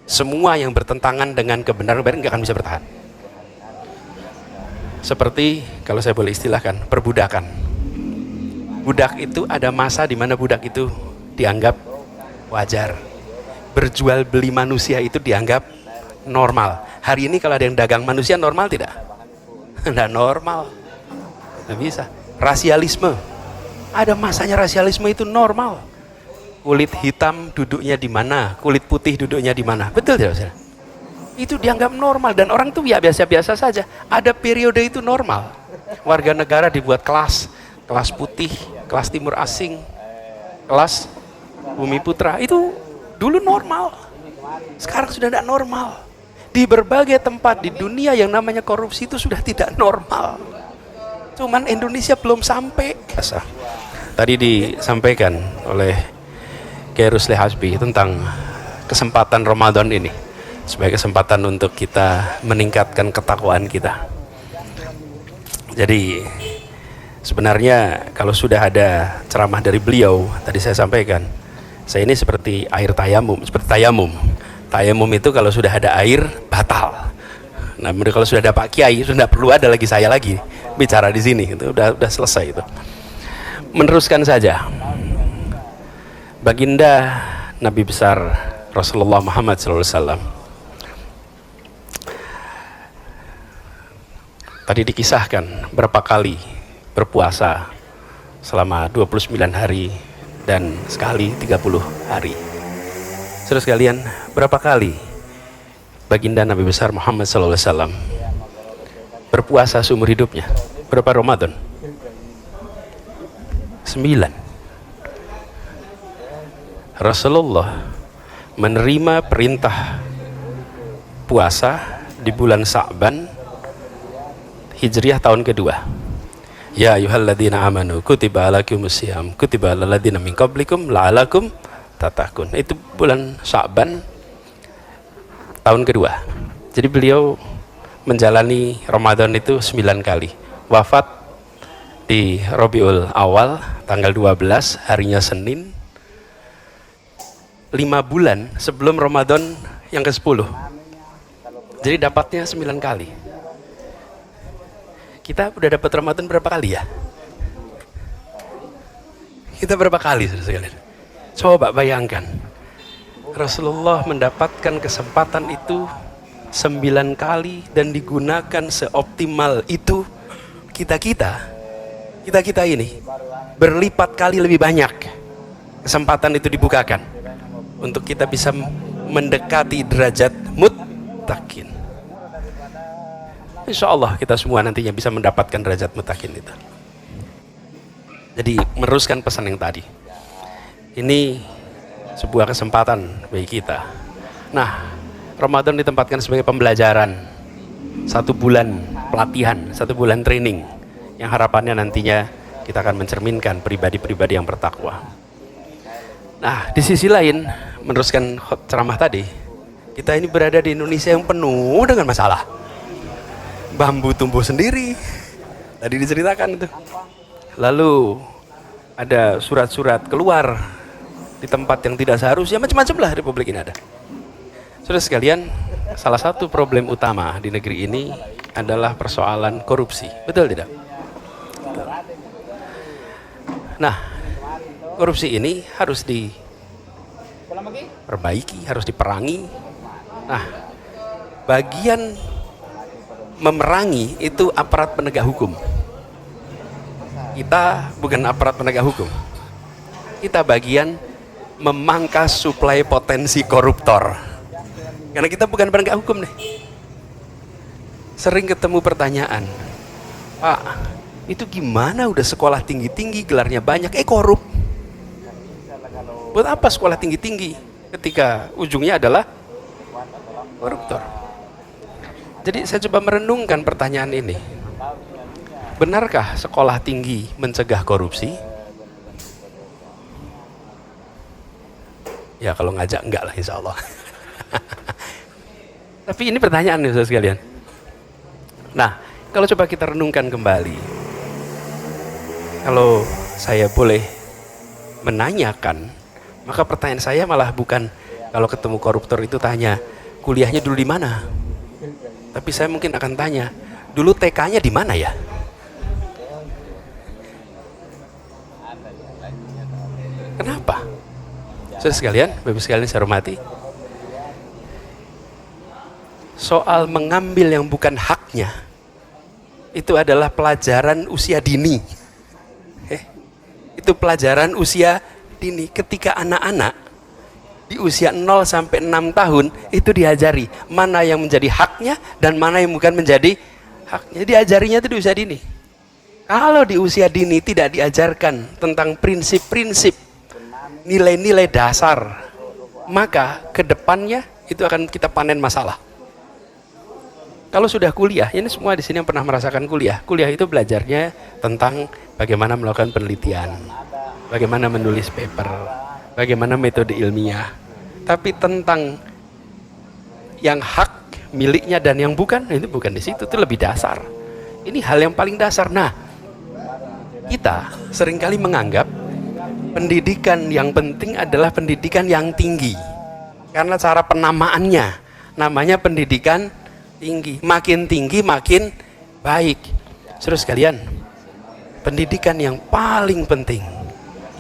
Semua yang bertentangan dengan kebenaran nggak akan bisa bertahan. Seperti kalau saya boleh istilahkan perbudakan. Budak itu ada masa di mana budak itu dianggap wajar. Berjual beli manusia itu dianggap normal. Hari ini kalau ada yang dagang manusia normal tidak? Tidak normal. Tidak bisa. Rasialisme. Ada masanya rasialisme itu normal. Kulit hitam duduknya di mana, kulit putih duduknya di mana. Betul tidak, Saudara? Itu dianggap normal dan orang tuh ya biasa-biasa saja. Ada periode itu normal. Warga negara dibuat kelas putih, kelas timur asing, kelas bumi putra. Itu dulu normal. Sekarang sudah tidak normal. Di berbagai tempat di dunia yang namanya korupsi itu sudah tidak normal. Cuman Indonesia belum sampai. Tadi disampaikan oleh Kiai Rusli Hasbi tentang kesempatan Ramadan ini sebagai kesempatan untuk kita meningkatkan ketakwaan kita. Jadi sebenarnya kalau sudah ada ceramah dari beliau, tadi saya sampaikan, saya ini seperti air tayamum, seperti tayamum. Tayamum itu kalau sudah ada air batal. Nah, kalau sudah ada Pak Kiai, sudah tidak perlu ada lagi saya lagi bicara di sini. Itu udah selesai itu. Meneruskan saja. Baginda Nabi besar Rasulullah Muhammad SAW tadi dikisahkan berapa kali berpuasa selama 29 hari dan sekali 30 hari. Saudara sekalian, berapa kali Baginda Nabi besar Muhammad SAW berpuasa seumur hidupnya? Berapa Ramadan? 9. Rasulullah menerima perintah puasa di bulan Sa'ban Hijriah tahun kedua. Ya ayyuhalladzina amanu kutiba alaikumusiyam kutiba alal ladzina min qablikum la'alakum tattaqun. Itu bulan Sa'ban tahun kedua. Jadi beliau menjalani Ramadan itu 9 kali. Wafat di Rabiul Awal tanggal 12, harinya Senin, 5 bulan sebelum Ramadan yang ke-10. Jadi dapatnya 9 kali. Kita udah dapat Ramadan berapa kali ya? Kita berapa kali, saudara sekalian? Coba bayangkan. Rasulullah mendapatkan kesempatan itu 9 kali dan digunakan seoptimal itu. Kita ini berlipat kali lebih banyak kesempatan itu dibukakan untuk kita bisa mendekati derajat muttaqin. Insya Allah kita semua nantinya bisa mendapatkan derajat muttaqin itu. Jadi meneruskan pesan yang tadi, ini sebuah kesempatan bagi kita. Nah, Ramadan ditempatkan sebagai pembelajaran, 1 bulan pelatihan, 1 bulan training, yang harapannya nantinya kita akan mencerminkan pribadi-pribadi yang bertakwa. Nah, di sisi lain, meneruskan ceramah tadi, kita ini berada di Indonesia yang penuh dengan masalah. Bambu tumbuh sendiri, tadi diceritakan itu. Lalu ada surat-surat keluar di tempat yang tidak seharusnya, macam-macam lah Republik ini ada. Saudara sekalian, salah satu problem utama di negeri ini adalah persoalan korupsi. Betul tidak? Nah, korupsi ini harus diperbaiki, harus diperangi. Nah, bagian memerangi itu aparat penegak hukum. Kita bukan aparat penegak hukum. Kita bagian memangkas suplai potensi koruptor. Karena kita bukan penegak hukum nih. Sering ketemu pertanyaan, Pak, itu gimana udah sekolah tinggi-tinggi, gelarnya banyak, korup. Buat apa sekolah tinggi-tinggi ketika ujungnya adalah koruptor? Jadi saya coba merenungkan pertanyaan ini. Benarkah sekolah tinggi mencegah korupsi? Ya kalau ngajak enggak lah insya Allah. Tapi ini pertanyaan nih saudara sekalian. Nah, kalau coba kita renungkan kembali. Kalau saya boleh menanyakan, maka pertanyaan saya malah bukan Kalau ketemu koruptor itu tanya, kuliahnya dulu di mana? Tapi saya mungkin akan tanya, dulu TK-nya di mana ya? Kenapa? Saudara sekalian, Bapak sekalian saya hormati, soal mengambil yang bukan haknya itu adalah pelajaran usia dini. Itu pelajaran usia dini. Ketika anak-anak di usia 0 sampai 6 tahun itu diajari mana yang menjadi haknya dan mana yang bukan menjadi haknya. Diajarinya itu di usia dini. Kalau di usia dini tidak diajarkan tentang prinsip-prinsip, nilai-nilai dasar, maka kedepannya itu akan kita panen masalah. Kalau sudah kuliah, ini semua di sini yang pernah merasakan kuliah. Kuliah itu belajarnya tentang bagaimana melakukan penelitian, bagaimana menulis paper, bagaimana metode ilmiah. Tapi tentang yang hak miliknya dan yang bukan, itu bukan di situ. Itu lebih dasar. Ini hal yang paling dasar. Nah, kita seringkali menganggap pendidikan yang penting adalah pendidikan yang tinggi. Karena cara penamaannya, namanya pendidikan tinggi. Makin tinggi makin baik. Saudara sekalian, pendidikan yang paling penting,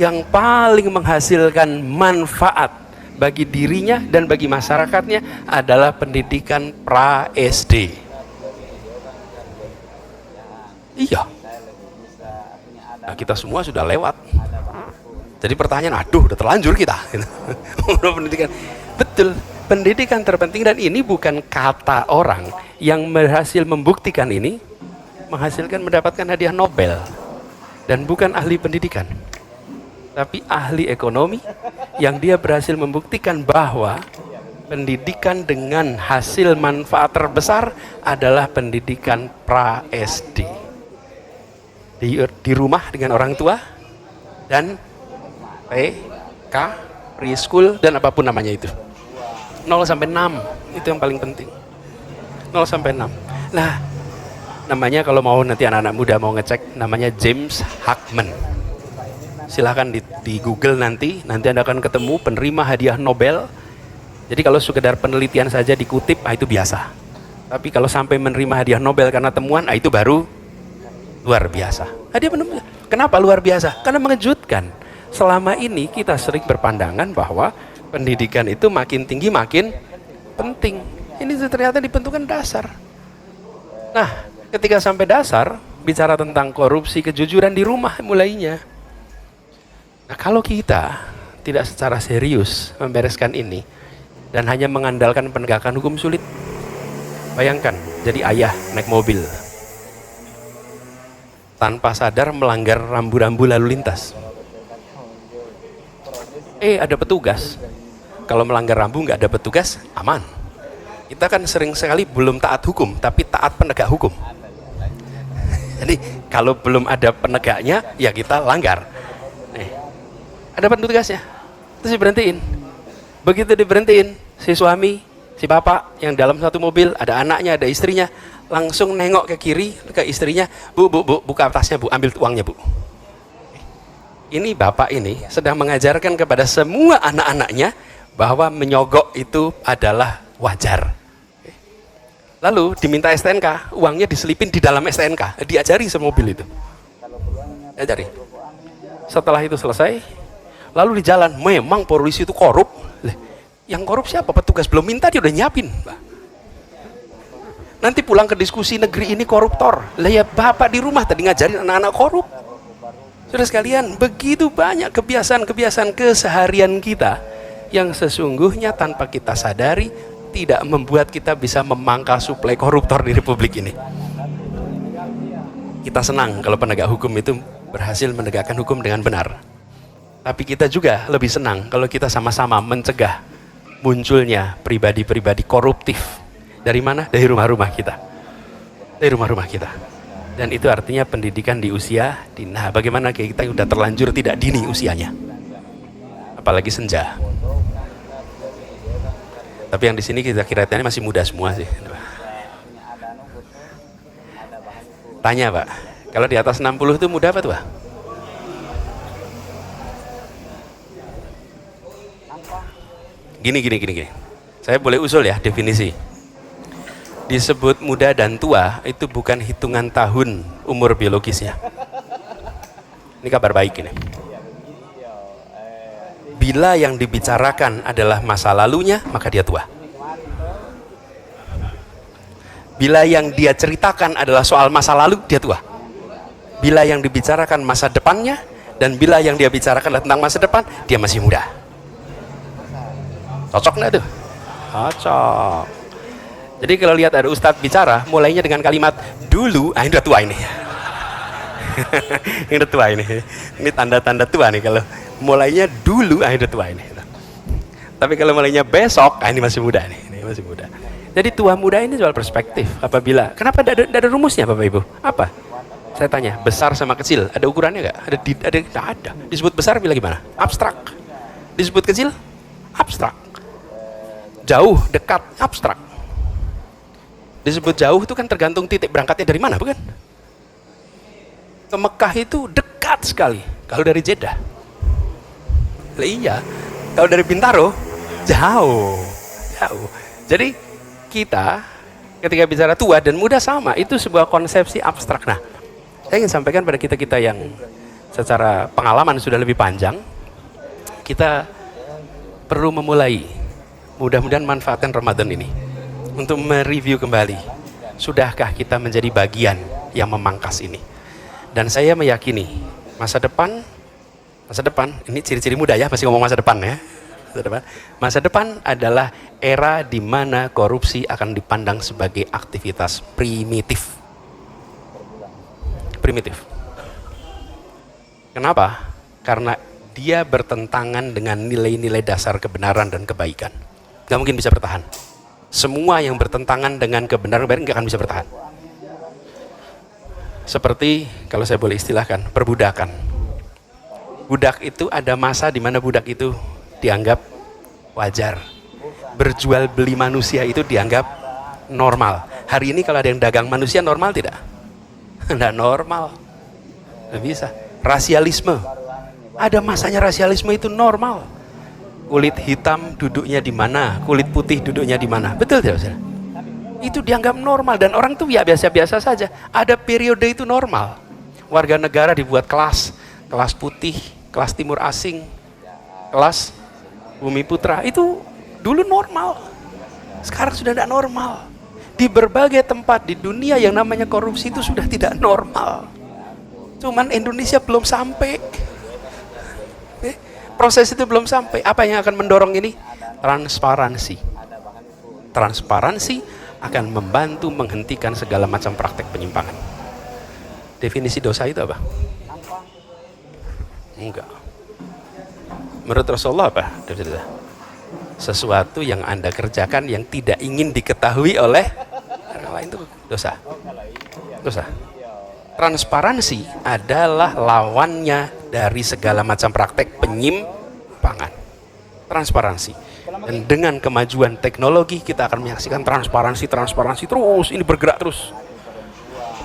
yang paling menghasilkan manfaat bagi dirinya dan bagi masyarakatnya adalah pendidikan pra-SD. Iya. Nah, kita semua sudah lewat. Jadi pertanyaan, aduh udah terlanjur kita. Udah pendidikan. Betul. Pendidikan terpenting, dan ini bukan kata orang yang berhasil membuktikan ini, menghasilkan mendapatkan hadiah Nobel, dan bukan ahli pendidikan, tapi ahli ekonomi yang dia berhasil membuktikan bahwa pendidikan dengan hasil manfaat terbesar adalah pendidikan pra-SD. Di rumah dengan orang tua dan PK, preschool, dan apapun namanya itu. 0 sampai 6 itu yang paling penting. 0 sampai 6. Nah, namanya kalau mau nanti anak-anak muda mau ngecek, namanya James Heckman. Silahkan di Google nanti Anda akan ketemu penerima hadiah Nobel. Jadi kalau sekedar penelitian saja dikutip, itu biasa. Tapi kalau sampai menerima hadiah Nobel karena temuan, itu baru luar biasa. Hadiah Nobel. Kenapa luar biasa? Karena mengejutkan. Selama ini kita sering berpandangan bahwa pendidikan itu makin tinggi makin penting. Ini ternyata dibentukkan dasar. Nah, ketika sampai dasar, bicara tentang korupsi, kejujuran di rumah mulainya. Nah, kalau kita tidak secara serius membereskan ini dan hanya mengandalkan penegakan hukum, sulit. Bayangkan, jadi ayah naik mobil tanpa sadar melanggar rambu-rambu lalu lintas. Ada petugas. Kalau melanggar rambu nggak ada petugas, aman. Kita kan sering sekali belum taat hukum, tapi taat penegak hukum. Jadi kalau belum ada penegaknya, ya kita langgar. Ada petugasnya, terus diberhentiin. Begitu diberhentiin, si suami, si bapak yang dalam satu mobil, ada anaknya, ada istrinya, langsung nengok ke kiri ke istrinya, bu, buka tasnya bu, ambil uangnya bu. Ini bapak ini sedang mengajarkan kepada semua anak-anaknya bahwa menyogok itu adalah wajar. Lalu diminta STNK, uangnya diselipin di dalam STNK, diajari semobil itu. Diajari. Setelah itu selesai, lalu di jalan, memang polisi itu korup. Yang korup siapa? Petugas belum minta, dia udah nyiapin. Nanti pulang ke diskusi, negeri ini koruptor. Lah ya bapak di rumah tadi ngajarin anak-anak korup. Saudara sekalian, begitu banyak kebiasaan-kebiasaan keseharian kita yang sesungguhnya tanpa kita sadari tidak membuat kita bisa memangkal suplai koruptor di republik ini. Kita senang kalau penegak hukum itu berhasil menegakkan hukum dengan benar. Tapi kita juga lebih senang kalau kita sama-sama mencegah munculnya pribadi-pribadi koruptif. Dari mana? Dari rumah-rumah kita. Dari rumah-rumah kita. Dan itu artinya pendidikan di usia dini. Nah, bagaimana kita udah terlanjur tidak dini usianya? Apalagi senja. Tapi yang di sini kita kira-kira masih muda semua sih. Tanya Pak, kalau di atas 60 itu muda apa tuh Pak? Gini. Saya boleh usul ya definisi. Disebut muda dan tua itu bukan hitungan tahun umur biologisnya. Ini kabar baik ini. Bila yang dibicarakan adalah masa lalunya, maka dia tua. Bila yang dia ceritakan adalah soal masa lalu, dia tua. Bila yang dibicarakan masa depannya, dan bila yang dia bicarakan tentang masa depan, dia masih muda. Cocok nggak tuh? Cocok. Jadi kalau lihat ada ustadz bicara, mulainya dengan kalimat dulu, ini udah tua ini. Ini udah tua ini. Ini tanda-tanda tua nih kalau mulainya dulu, ini udah tua ini. Tapi kalau mulainya besok, ini masih muda nih. Ini masih muda. Jadi tua muda ini soal perspektif. Apabila, kenapa tidak ada rumusnya Bapak Ibu? Apa? Saya tanya, besar sama kecil, ada ukurannya nggak? Ada. Disebut besar bila gimana? Abstrak. Disebut kecil? Abstrak. Jauh, dekat, abstrak. Disebut jauh itu kan tergantung titik berangkatnya dari mana, bukan? Ke Mekah itu dekat sekali. Kalau dari Jeddah, iya. Kalau dari Bintaro, jauh. Jadi kita ketika bicara tua dan muda sama, itu sebuah konsepsi abstrak. Nah, saya ingin sampaikan pada kita yang secara pengalaman sudah lebih panjang, kita perlu memulai. Mudah-mudahan manfaatkan Ramadan ini untuk mereview kembali, sudahkah kita menjadi bagian yang memangkas ini. Dan saya meyakini masa depan ini ciri-ciri muda ya, masih ngomong masa depan ya. Masa depan adalah era di mana korupsi akan dipandang sebagai aktivitas primitif. Kenapa? Karena dia bertentangan dengan nilai-nilai dasar kebenaran dan kebaikan. Gak mungkin bisa bertahan. Semua yang bertentangan dengan kebenaran gak akan bisa bertahan. Seperti kalau saya boleh istilahkan, perbudakan. Budak itu ada masa di mana budak itu dianggap wajar. Berjual beli manusia itu dianggap normal. Hari ini kalau ada yang dagang manusia normal tidak? Tidak normal. Tidak bisa. Rasialisme. Ada masanya rasialisme itu normal. Kulit hitam duduknya di mana, kulit putih duduknya di mana. Betul tidak, Saudara? Itu dianggap normal dan orang itu ya biasa-biasa saja. Ada periode itu normal. Warga negara dibuat kelas putih, kelas timur asing, kelas bumi putra. Itu dulu normal. Sekarang sudah tidak normal. Di berbagai tempat di dunia yang namanya korupsi itu sudah tidak normal. Cuman Indonesia belum sampai. Proses itu belum sampai. Apa yang akan mendorong ini? Transparansi. Transparansi akan membantu menghentikan segala macam praktek penyimpangan. Definisi dosa itu apa? Enggak. Menurut Rasulullah apa? Sesuatu yang Anda kerjakan yang tidak ingin diketahui oleh orang lain itu dosa. Transparansi adalah lawannya dari segala macam praktek penyimpangan. Transparansi. Dan dengan kemajuan teknologi kita akan menyaksikan transparansi terus, ini bergerak terus.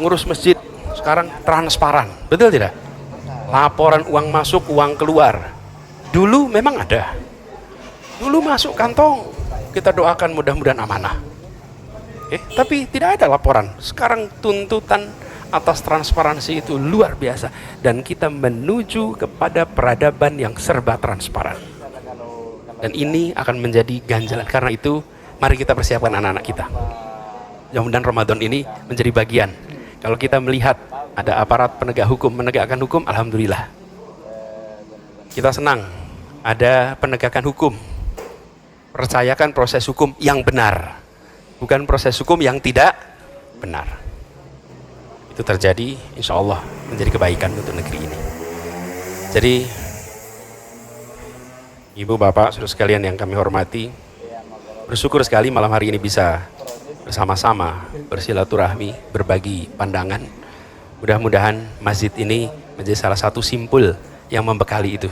Ngurus masjid sekarang transparan, betul tidak? Laporan uang masuk, uang keluar. Dulu memang ada. Dulu masuk kantong, kita doakan mudah-mudahan amanah. Tapi tidak ada laporan. Sekarang tuntutan atas transparansi itu luar biasa, dan kita menuju kepada peradaban yang serba transparan. Dan ini akan menjadi ganjalan. Karena itu mari kita persiapkan anak-anak kita. Mudah-mudahan Ramadan ini menjadi bagian. Kalau kita melihat ada aparat penegak hukum menegakkan hukum, alhamdulillah. Kita senang ada penegakan hukum. Percayakan proses hukum yang benar, bukan proses hukum yang tidak benar. Itu terjadi, insya Allah menjadi kebaikan untuk negeri ini. Jadi Ibu, Bapak, saudara sekalian yang kami hormati, bersyukur sekali malam hari ini bisa bersama-sama bersilaturahmi, berbagi pandangan. Mudah-mudahan masjid ini menjadi salah satu simpul yang membekali itu.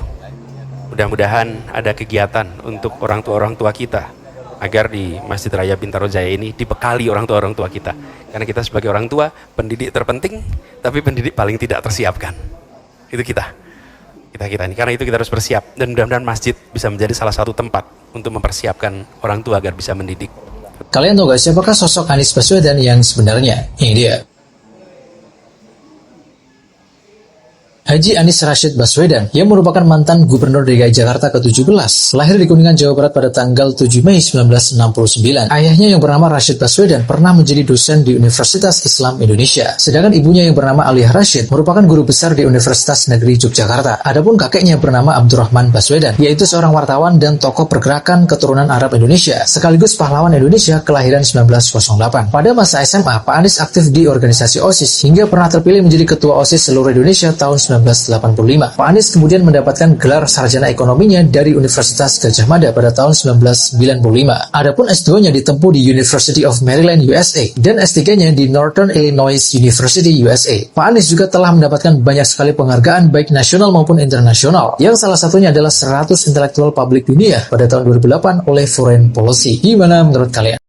Mudah-mudahan ada kegiatan untuk orang tua kita, agar di Masjid Raya Bintaro Jaya ini dibekali orang tua kita. Karena kita sebagai orang tua, pendidik terpenting, tapi pendidik paling tidak tersiapkan. Itu kita. kita ini. Karena itu kita harus bersiap, dan mudah-mudahan masjid bisa menjadi salah satu tempat untuk mempersiapkan orang tua agar bisa mendidik. Kalian tahu gak siapakah sosok Anies Baswedan yang sebenarnya? Ini dia. Haji Anies Rashid Baswedan, yang merupakan mantan Gubernur DKI Jakarta ke-17, lahir di Kuningan, Jawa Barat pada tanggal 7 Mei 1969. Ayahnya yang bernama Rashid Baswedan pernah menjadi dosen di Universitas Islam Indonesia, sedangkan ibunya yang bernama Aliyah Rashid merupakan guru besar di Universitas Negeri Yogyakarta. Adapun kakeknya bernama Abdurrahman Baswedan, yaitu seorang wartawan dan tokoh pergerakan keturunan Arab Indonesia, sekaligus pahlawan Indonesia kelahiran 1908. Pada masa SMA, Pak Anies aktif di organisasi OSIS hingga pernah terpilih menjadi Ketua OSIS seluruh Indonesia tahun 1985. Pak Anies kemudian mendapatkan gelar sarjana ekonominya dari Universitas Gadjah Mada pada tahun 1995. Adapun S2-nya ditempuh di University of Maryland, USA, dan S3-nya di Northern Illinois University, USA. Pak Anies juga telah mendapatkan banyak sekali penghargaan baik nasional maupun internasional, yang salah satunya adalah 100 intelektual publik dunia pada tahun 2008 oleh Foreign Policy. Gimana menurut kalian?